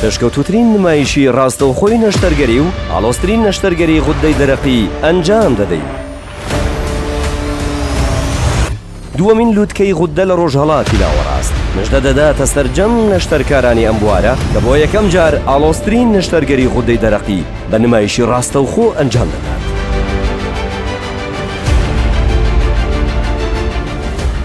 پێشکەوتوترین نمایشی ڕاستەوخۆی نەشتەرگەری و ئاڵۆزترین نەشتەرگەری غودەی دەرەقی ئەنجام دەدەین. دووەمین لووتکەی غودە لە ڕۆژهەڵاتی ناوەڕاست مژدە دەداتە سەرجەم نەشتەرکارانی ئەم بوارە کە بۆ یەکەم جار ئاڵۆزترین نەشتەرگەری غودەی دەرەقی بە نمایشی ڕاستەوخۆ ئەنجام دەدات.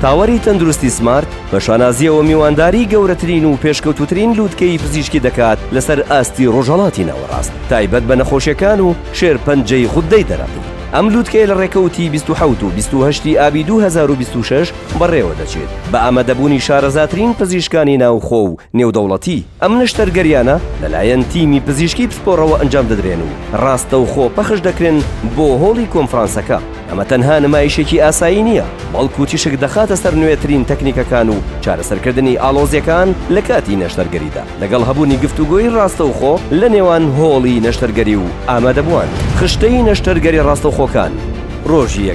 تاوەری تەندروستی سمارت بە شانازیەوە میوانداری گەورەترین و پێشکەوتوترین لووتکەی پزیشکی دەکات لەسەر ئاستی ڕۆژهەڵاتی ناوەڕاست تایبەت بە نەخۆشیەکان و شێرپەنجەی غودەی دەرەقی. ئەم لووتکەی لە ڕێکەوتی 27 و 28 ئابی 2026 بەڕێوە دەچێت بە ئامادەبوونی شارەزاترین پزیشکانی ناوخۆ و نێودەوڵەتی. ئەم نەشتەرگەریانە لەلایەن تیمی پزیشکی پسپۆڕەوە ئەنجام دەدرێن و ڕاستەوخۆ پەخش دەکرێن بۆ هۆڵی کۆنفرانسەکە. ئەمە تەنها نمایشێکی ئاسایی نییە بەڵکو تیشک دەخاتە سەر نوێترین تەکنیکەکان و چارەسەرکردنی ئاڵۆزیەکان لە کاتی نەشتەرگەریدا لەگەڵ هەبوونی گفتوگۆی ڕاستەوخۆ لە نێوان هۆڵی نەشتەرگەری و ئامادەبووان. خشتەی نەشتەرگەری ڕاستەوخۆکان ڕۆژی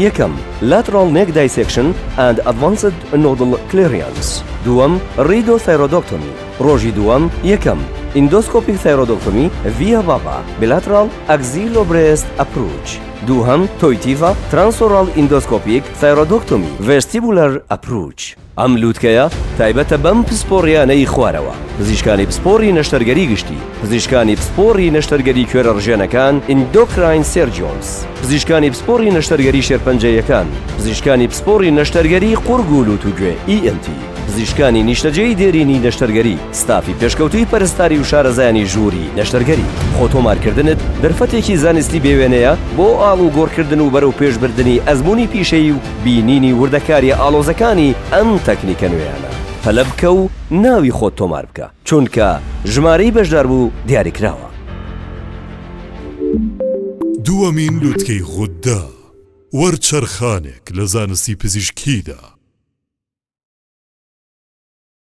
یەکەم lateral neck dissection and advanced nodal clearance. دووەم rhidothyroidectomy. ڕۆژی یەکەم endoscopic thyroidectomy via VAVA bilateral axillobreast approach. دووهەم تویتیڤا transoral endoscopic thyroidectomy vestibular approach. ئەم لووتکەیە تایبەتە بەم پسپۆڕیانەی خوارەوە پزیشکانی پسپۆڕی نەشتەرگەری گشتی، پزیشکانی پسپۆڕی نەشتەرگەری کوێرە ڕژێنەکان endocrine surgeons، پزیشکانی پسپۆڕی نەشتەرگەری شێرپەنجەیەکان، پزیشکانی پسپۆڕی نەشتەرگەری قورگ و لووتوگوێ ENT، پزیشکانی نیشتەجێی دێرینی نەشتەرگەری، ستافی پێشکەوتوی پەرستاری و شارەزایانی ژووری نەشتەرگەری. خۆتۆمارکردنت دەرفەتێکی زانستی بێوێنەیە بۆ ئاڵ و گۆڕکردن و بەرەو پێشبردننی ئەزمموی پیشەی و بینینی وردەکاری ئاڵۆزەکانی ئەم تەکنیکە نوێیانە. پەلە بکە و ناوی خۆت تۆمار بکە چونکە ژمارەی بەشدار بوو دیاریکراوە. دووەمین لووتکەی غودە وەرچەرخانێک لە زانستی پزیشکیدا.